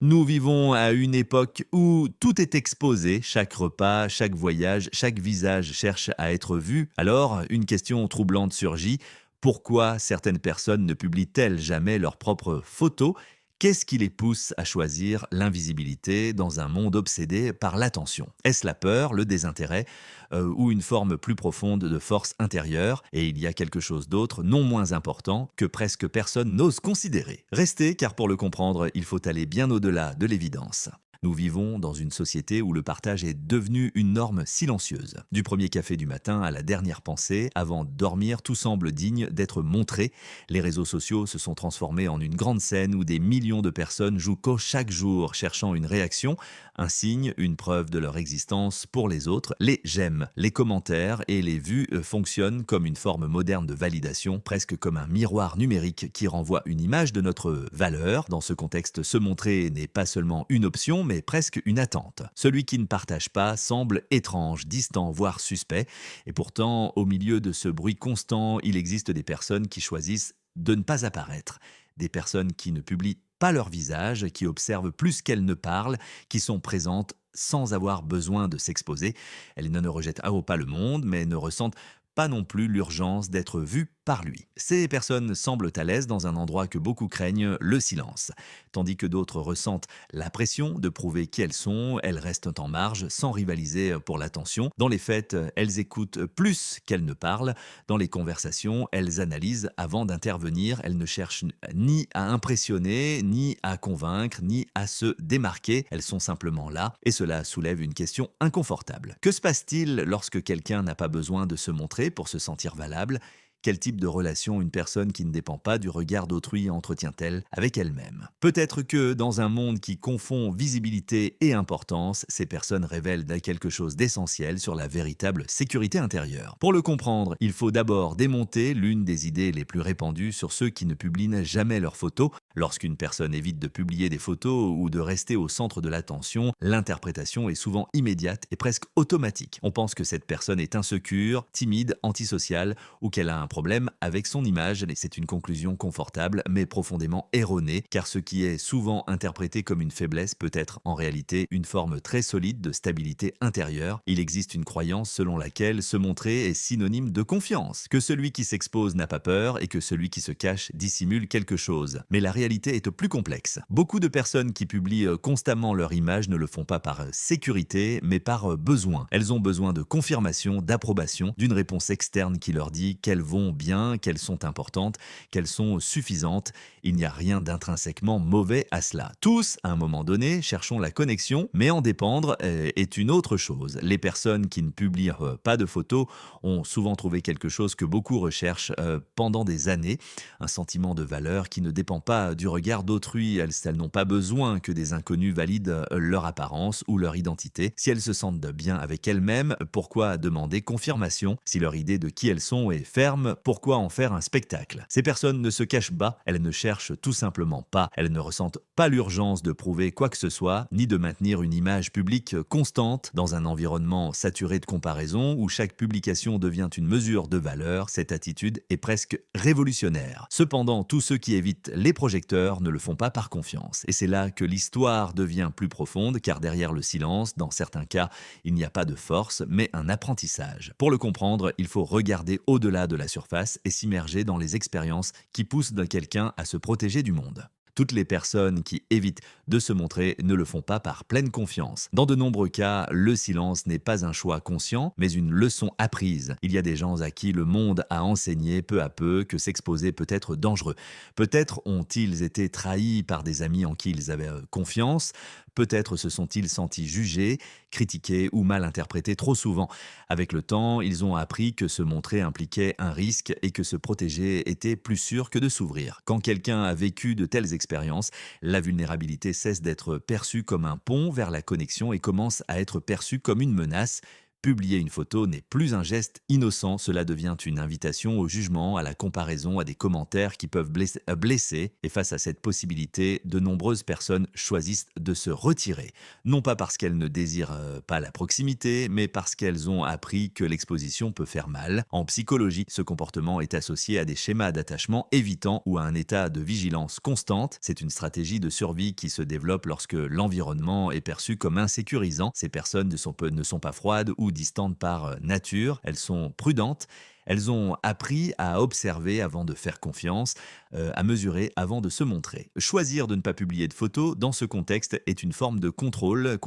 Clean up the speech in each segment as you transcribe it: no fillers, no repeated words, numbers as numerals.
Nous vivons à une époque où tout est exposé, chaque repas, chaque voyage, chaque visage cherche à être vu. Alors, une question troublante surgit. Pourquoi certaines personnes ne publient-elles jamais leurs propres photos? Qu'est-ce qui les pousse à choisir l'invisibilité dans un monde obsédé par l'attention? Est-ce la peur, le désintérêt ou une forme plus profonde de force intérieure? Et il y a quelque chose d'autre, non moins important, que presque personne n'ose considérer. Restez, car pour le comprendre, il faut aller bien au-delà de l'évidence. Nous vivons dans une société où le partage est devenu une norme silencieuse. Du premier café du matin à la dernière pensée, avant de dormir, tout semble digne d'être montré. Les réseaux sociaux se sont transformés en une grande scène où des millions de personnes jouent chaque jour, cherchant une réaction, un signe, une preuve de leur existence pour les autres. Les j'aime, les commentaires et les vues fonctionnent comme une forme moderne de validation, presque comme un miroir numérique qui renvoie une image de notre valeur. Dans ce contexte, se montrer n'est pas seulement une option, mais presque une attente. Celui qui ne partage pas semble étrange, distant, voire suspect. Et pourtant, au milieu de ce bruit constant, il existe des personnes qui choisissent de ne pas apparaître. Des personnes qui ne publient pas leur visage, qui observent plus qu'elles ne parlent, qui sont présentes sans avoir besoin de s'exposer. Elles ne rejettent pas le monde, mais ne ressentent pas non plus l'urgence d'être vues par lui. Ces personnes semblent à l'aise dans un endroit que beaucoup craignent, le silence. Tandis que d'autres ressentent la pression de prouver qui elles sont, elles restent en marge sans rivaliser pour l'attention. Dans les fêtes, elles écoutent plus qu'elles ne parlent. Dans les conversations, elles analysent avant d'intervenir. Elles ne cherchent ni à impressionner, ni à convaincre, ni à se démarquer. Elles sont simplement là et cela soulève une question inconfortable. Que se passe-t-il lorsque quelqu'un n'a pas besoin de se montrer pour se sentir valable? Quel type de relation une personne qui ne dépend pas du regard d'autrui entretient-elle avec elle-même? Peut-être que dans un monde qui confond visibilité et importance, ces personnes révèlent quelque chose d'essentiel sur la véritable sécurité intérieure. Pour le comprendre, il faut d'abord démonter l'une des idées les plus répandues sur ceux qui ne publient jamais leurs photos. Lorsqu'une personne évite de publier des photos ou de rester au centre de l'attention, l'interprétation est souvent immédiate et presque automatique. On pense que cette personne est insécure, timide, antisociale ou qu'elle a un problème avec son image. Et c'est une conclusion confortable mais profondément erronée, car ce qui est souvent interprété comme une faiblesse peut être en réalité une forme très solide de stabilité intérieure. Il existe une croyance selon laquelle se montrer est synonyme de confiance, que celui qui s'expose n'a pas peur et que celui qui se cache dissimule quelque chose. Mais la réalité est plus complexe. Beaucoup de personnes qui publient constamment leur image ne le font pas par sécurité, mais par besoin. Elles ont besoin de confirmation, d'approbation, d'une réponse externe qui leur dit qu'elles vont bien, qu'elles sont importantes, qu'elles sont suffisantes. Il n'y a rien d'intrinsèquement mauvais à cela. Tous, à un moment donné, cherchons la connexion, mais en dépendre est une autre chose. Les personnes qui ne publient pas de photos ont souvent trouvé quelque chose que beaucoup recherchent pendant des années, un sentiment de valeur qui ne dépend pas du regard d'autrui. Elles n'ont pas besoin que des inconnus valident leur apparence ou leur identité. Si elles se sentent bien avec elles-mêmes, pourquoi demander confirmation? Si leur idée de qui elles sont est ferme, pourquoi en faire un spectacle? Ces personnes ne se cachent pas, elles ne cherchent tout simplement pas. Elles ne ressentent pas l'urgence de prouver quoi que ce soit, ni de maintenir une image publique constante dans un environnement saturé de comparaison où chaque publication devient une mesure de valeur. Cette attitude est presque révolutionnaire. Cependant, tous ceux qui évitent les projecteurs ne le font pas par confiance. Et c'est là que l'histoire devient plus profonde, car derrière le silence, dans certains cas, il n'y a pas de force, mais un apprentissage. Pour le comprendre, il faut regarder au-delà de la surface et s'immerger dans les expériences qui poussent quelqu'un à se protéger du monde. Toutes les personnes qui évitent de se montrer ne le font pas par pleine confiance. Dans de nombreux cas, le silence n'est pas un choix conscient, mais une leçon apprise. Il y a des gens à qui le monde a enseigné peu à peu que s'exposer peut être dangereux. Peut-être ont-ils été trahis par des amis en qui ils avaient confiance. Peut-être se sont-ils sentis jugés, critiqués ou mal interprétés trop souvent. Avec le temps, ils ont appris que se montrer impliquait un risque et que se protéger était plus sûr que de s'ouvrir. Quand quelqu'un a vécu de telles expériences, la vulnérabilité cesse d'être perçue comme un pont vers la connexion et commence à être perçue comme une menace. Publier une photo n'est plus un geste innocent, cela devient une invitation au jugement, à la comparaison, à des commentaires qui peuvent blesser. Et face à cette possibilité, de nombreuses personnes choisissent de se retirer. Non pas parce qu'elles ne désirent pas la proximité, mais parce qu'elles ont appris que l'exposition peut faire mal. En psychologie, ce comportement est associé à des schémas d'attachement évitants ou à un état de vigilance constante. C'est une stratégie de survie qui se développe lorsque l'environnement est perçu comme insécurisant. Ces personnes ne sont pas froides ou distantes par nature, elles sont prudentes. Elles ont appris à observer avant de faire confiance, à mesurer avant de se montrer. Choisir de ne pas publier de photos dans ce contexte est une forme de contrôle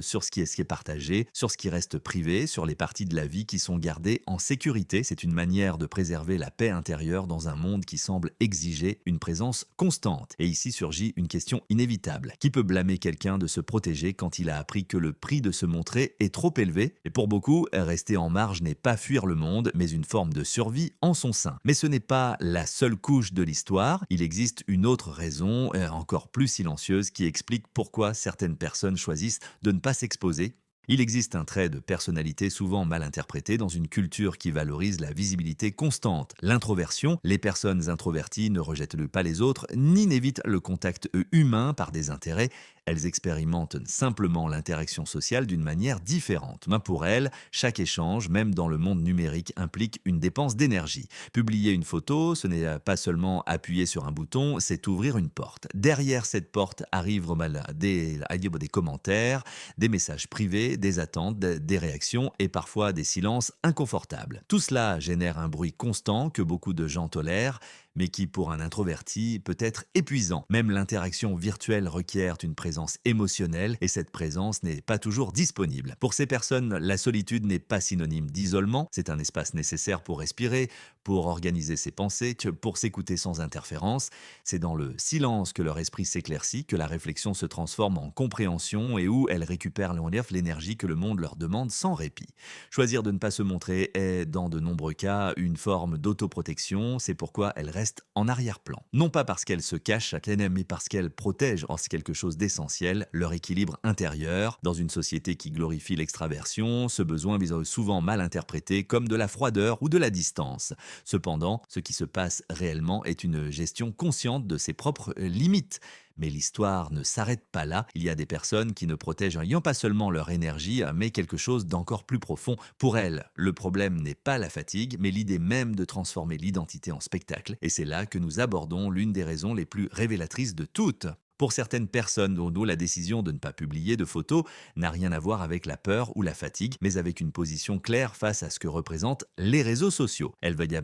sur ce qui est partagé, sur ce qui reste privé, sur les parties de la vie qui sont gardées en sécurité. C'est une manière de préserver la paix intérieure dans un monde qui semble exiger une présence constante. Et ici surgit une question inévitable. Qui peut blâmer quelqu'un de se protéger quand il a appris que le prix de se montrer est trop élevé? Et pour beaucoup, rester en marge n'est pas fuir le monde, mais une forme de survie en son sein. Mais ce n'est pas la seule couche de l'histoire. Il existe une autre raison, encore plus silencieuse, qui explique pourquoi certaines personnes choisissent de ne pas s'exposer. Il existe un trait de personnalité souvent mal interprété dans une culture qui valorise la visibilité constante. L'introversion, les personnes introverties ne rejettent pas les autres, ni n'évitent le contact humain par des intérêts. Elles expérimentent simplement l'interaction sociale d'une manière différente. Mais pour elles, chaque échange, même dans le monde numérique, implique une dépense d'énergie. Publier une photo, ce n'est pas seulement appuyer sur un bouton, c'est ouvrir une porte. Derrière cette porte arrivent des commentaires, des messages privés, des attentes, des réactions et parfois des silences inconfortables. Tout cela génère un bruit constant que beaucoup de gens tolèrent, mais qui pour un introverti peut être épuisant. Même l'interaction virtuelle requiert une présence émotionnelle et cette présence n'est pas toujours disponible. Pour ces personnes, la solitude n'est pas synonyme d'isolement, c'est un espace nécessaire pour respirer, pour organiser ses pensées, pour s'écouter sans interférence. C'est dans le silence que leur esprit s'éclaircit, que la réflexion se transforme en compréhension et où elles récupèrent l'énergie que le monde leur demande sans répit. Choisir de ne pas se montrer est, dans de nombreux cas, une forme d'autoprotection, c'est pourquoi elles restent en arrière-plan. Non pas parce qu'elles se cachent, mais parce qu'elles protègent en quelque chose d'essentiel, leur équilibre intérieur. Dans une société qui glorifie l'extraversion, ce besoin est souvent mal interprété comme de la froideur ou de la distance. Cependant, ce qui se passe réellement est une gestion consciente de ses propres limites. Mais l'histoire ne s'arrête pas là. Il y a des personnes qui ne protègent pas seulement leur énergie, mais quelque chose d'encore plus profond. Pour elles, le problème n'est pas la fatigue, mais l'idée même de transformer l'identité en spectacle. Et c'est là que nous abordons l'une des raisons les plus révélatrices de toutes. Pour certaines personnes, dont la décision de ne pas publier de photos n'a rien à voir avec la peur ou la fatigue, mais avec une position claire face à ce que représentent les réseaux sociaux. Elles veulent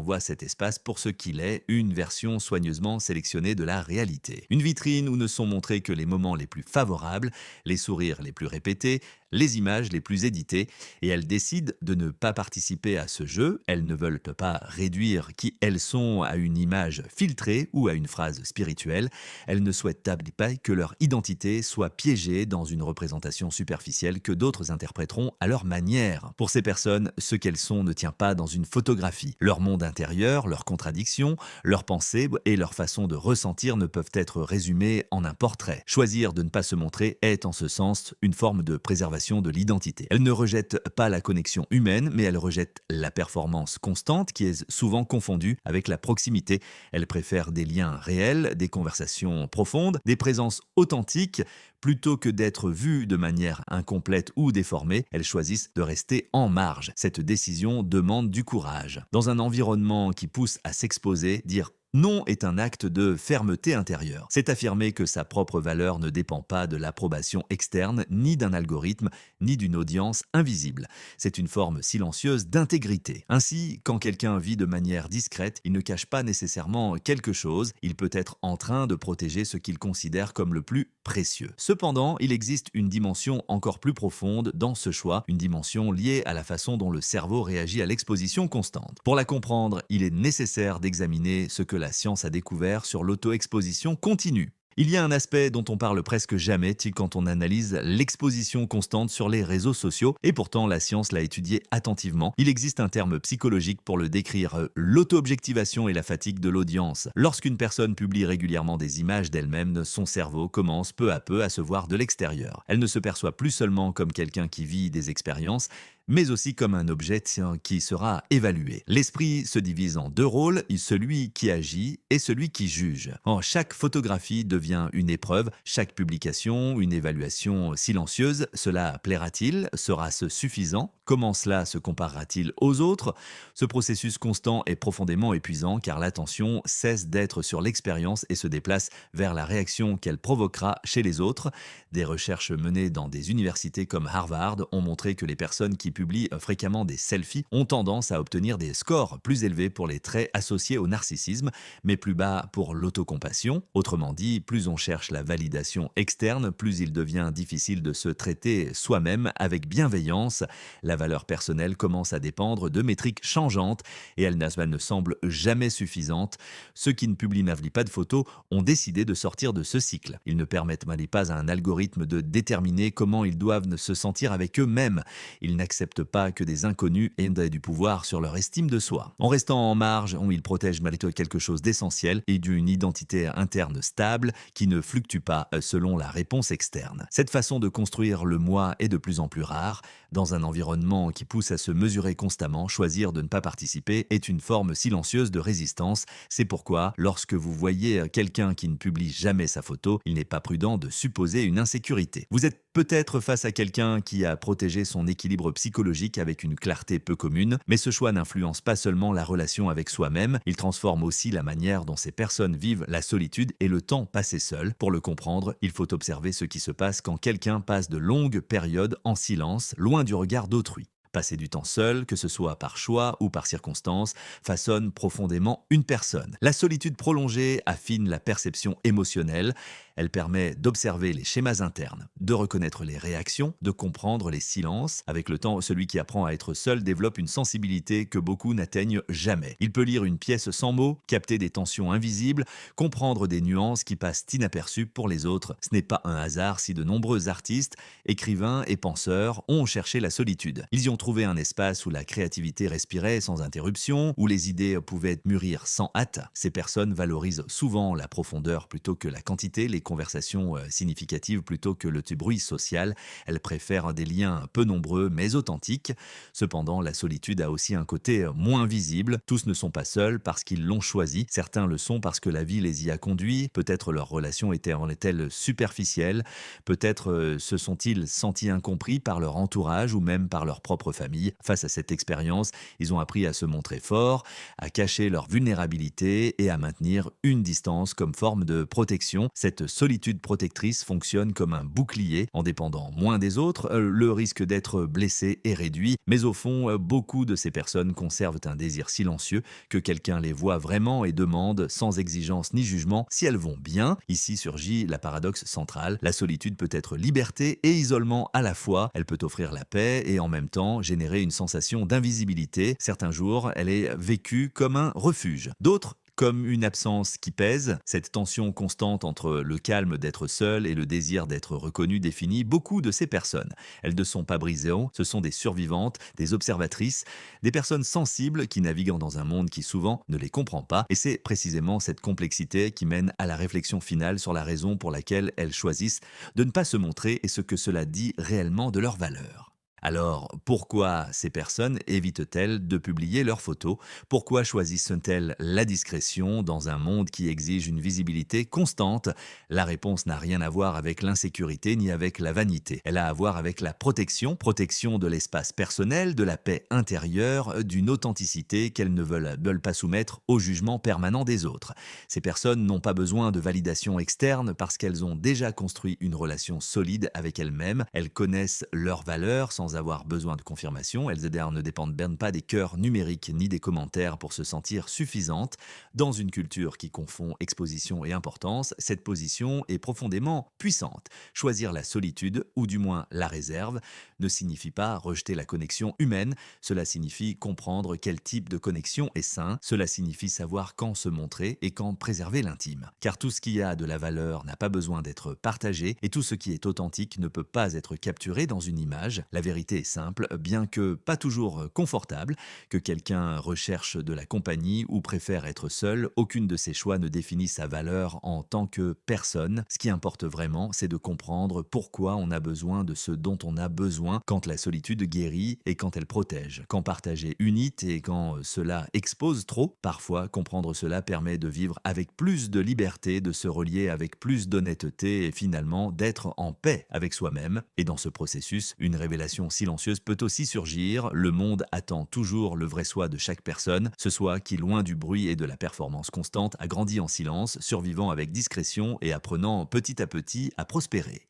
voir cet espace pour ce qu'il est, une version soigneusement sélectionnée de la réalité. Une vitrine où ne sont montrés que les moments les plus favorables, les sourires les plus répétés, les images les plus éditées, et elles décident de ne pas participer à ce jeu. Elles ne veulent pas réduire qui elles sont à une image filtrée ou à une phrase spirituelle. Elles ne souhaitent pas que leur identité soit piégée dans une représentation superficielle que d'autres interpréteront à leur manière. Pour ces personnes, ce qu'elles sont ne tient pas dans une photographie. Leur monde intérieur, leurs contradictions, leurs pensées et leur façon de ressentir ne peuvent être résumées en un portrait. Choisir de ne pas se montrer est en ce sens une forme de préservation de l'identité. Elles ne rejettent pas la connexion humaine, mais elles rejettent la performance constante qui est souvent confondue avec la proximité. Elles préfèrent des liens réels, des conversations profondes, des présences authentiques. Plutôt que d'être vues de manière incomplète ou déformée, elles choisissent de rester en marge. Cette décision demande du courage. Dans un environnement qui pousse à s'exposer, dire non est un acte de fermeté intérieure. C'est affirmer que sa propre valeur ne dépend pas de l'approbation externe, ni d'un algorithme, ni d'une audience invisible. C'est une forme silencieuse d'intégrité. Ainsi, quand quelqu'un vit de manière discrète, il ne cache pas nécessairement quelque chose, il peut être en train de protéger ce qu'il considère comme le plus précieux. Cependant, il existe une dimension encore plus profonde dans ce choix, une dimension liée à la façon dont le cerveau réagit à l'exposition constante. Pour la comprendre, il est nécessaire d'examiner ce que la science a découvert sur l'auto-exposition continue. Il y a un aspect dont on parle presque jamais quand on analyse l'exposition constante sur les réseaux sociaux, et pourtant la science l'a étudié attentivement. Il existe un terme psychologique pour le décrire, l'auto-objectivation et la fatigue de l'audience. Lorsqu'une personne publie régulièrement des images d'elle-même, son cerveau commence peu à peu à se voir de l'extérieur. Elle ne se perçoit plus seulement comme quelqu'un qui vit des expériences, mais aussi comme un objet qui sera évalué. L'esprit se divise en deux rôles, celui qui agit et celui qui juge. Chaque photographie devient une épreuve, chaque publication une évaluation silencieuse. Cela plaira-t-il? Sera-ce suffisant? Comment cela se comparera-t-il aux autres? Ce processus constant est profondément épuisant car l'attention cesse d'être sur l'expérience et se déplace vers la réaction qu'elle provoquera chez les autres. Des recherches menées dans des universités comme Harvard ont montré que les personnes qui publient fréquemment des selfies ont tendance à obtenir des scores plus élevés pour les traits associés au narcissisme, mais plus bas pour l'autocompassion. Autrement dit, plus on cherche la validation externe, plus il devient difficile de se traiter soi-même avec bienveillance. La valeur personnelle commence à dépendre de métriques changeantes et elle ne semble jamais suffisante. Ceux qui ne publient pas de photos ont décidé de sortir de ce cycle. Ils ne permettent pas à un algorithme de déterminer comment ils doivent se sentir avec eux-mêmes. Ils n'acceptent pas que des inconnus aient du pouvoir sur leur estime de soi. En restant en marge, ils protègent malgré tout quelque chose d'essentiel et d'une identité interne stable qui ne fluctue pas selon la réponse externe. Cette façon de construire le moi est de plus en plus rare. Dans un environnement qui pousse à se mesurer constamment, choisir de ne pas participer est une forme silencieuse de résistance. C'est pourquoi, lorsque vous voyez quelqu'un qui ne publie jamais sa photo, il n'est pas prudent de supposer une insécurité. Vous êtes peut-être face à quelqu'un qui a protégé son équilibre psychologique avec une clarté peu commune, mais ce choix n'influence pas seulement la relation avec soi-même, il transforme aussi la manière dont ces personnes vivent la solitude et le temps passé seul. Pour le comprendre, il faut observer ce qui se passe quand quelqu'un passe de longues périodes en silence, loin du regard d'autrui. Passer du temps seul, que ce soit par choix ou par circonstance, façonne profondément une personne. La solitude prolongée affine la perception émotionnelle. Elle permet d'observer les schémas internes, de reconnaître les réactions, de comprendre les silences. Avec le temps, celui qui apprend à être seul développe une sensibilité que beaucoup n'atteignent jamais. Il peut lire une pièce sans mots, capter des tensions invisibles, comprendre des nuances qui passent inaperçues pour les autres. Ce n'est pas un hasard si de nombreux artistes, écrivains et penseurs ont cherché la solitude. Ils y ont trouvé un espace où la créativité respirait sans interruption, où les idées pouvaient mûrir sans hâte. Ces personnes valorisent souvent la profondeur plutôt que la quantité, les conversations significatives plutôt que le bruit social. Elles préfèrent des liens peu nombreux mais authentiques. Cependant, la solitude a aussi un côté moins visible. Tous ne sont pas seuls parce qu'ils l'ont choisi. Certains le sont parce que la vie les y a conduits. Peut-être leur relation était-elle superficielle. Peut-être se sont-ils sentis incompris par leur entourage ou même par leur propre famille. Face à cette expérience, ils ont appris à se montrer forts, à cacher leur vulnérabilité et à maintenir une distance comme forme de protection. Cette solitude protectrice fonctionne comme un bouclier. En dépendant moins des autres, le risque d'être blessé est réduit. Mais au fond, beaucoup de ces personnes conservent un désir silencieux, que quelqu'un les voit vraiment et demande, sans exigence ni jugement, si elles vont bien. Ici surgit la paradoxe centrale. La solitude peut être liberté et isolement à la fois. Elle peut offrir la paix et en même temps générer une sensation d'invisibilité. Certains jours, elle est vécue comme un refuge. D'autres, comme une absence qui pèse. Cette tension constante entre le calme d'être seul et le désir d'être reconnu définit beaucoup de ces personnes. Elles ne sont pas brisées, ce sont des survivantes, des observatrices, des personnes sensibles qui naviguent dans un monde qui souvent ne les comprend pas. Et c'est précisément cette complexité qui mène à la réflexion finale sur la raison pour laquelle elles choisissent de ne pas se montrer et ce que cela dit réellement de leur valeur. Alors, pourquoi ces personnes évitent-elles de publier leurs photos? Pourquoi choisissent-elles la discrétion dans un monde qui exige une visibilité constante? La réponse n'a rien à voir avec l'insécurité ni avec la vanité. Elle a à voir avec la protection de l'espace personnel, de la paix intérieure, d'une authenticité qu'elles ne veulent pas soumettre au jugement permanent des autres. Ces personnes n'ont pas besoin de validation externe parce qu'elles ont déjà construit une relation solide avec elles-mêmes. Elles connaissent leurs valeurs sans sans avoir besoin de confirmation. Elles ne dépendent bien pas des cœurs numériques ni des commentaires pour se sentir suffisantes. Dans une culture qui confond exposition et importance, cette position est profondément puissante. Choisir la solitude, ou du moins la réserve, ne signifie pas rejeter la connexion humaine, cela signifie comprendre quel type de connexion est sain, cela signifie savoir quand se montrer et quand préserver l'intime. Car tout ce qui a de la valeur n'a pas besoin d'être partagé et tout ce qui est authentique ne peut pas être capturé dans une image. La vérité est simple, bien que pas toujours confortable, que quelqu'un recherche de la compagnie ou préfère être seul, aucune de ces choix ne définit sa valeur en tant que personne. Ce qui importe vraiment, c'est de comprendre pourquoi on a besoin de ce dont on a besoin quand la solitude guérit et quand elle protège, quand partager unit et quand cela expose trop. Parfois, comprendre cela permet de vivre avec plus de liberté, de se relier avec plus d'honnêteté et finalement d'être en paix avec soi-même. Et dans ce processus, une révélation silencieuse peut aussi surgir. Le monde attend toujours le vrai soi de chaque personne, ce soi qui, loin du bruit et de la performance constante, a grandi en silence, survivant avec discrétion et apprenant petit à petit à prospérer.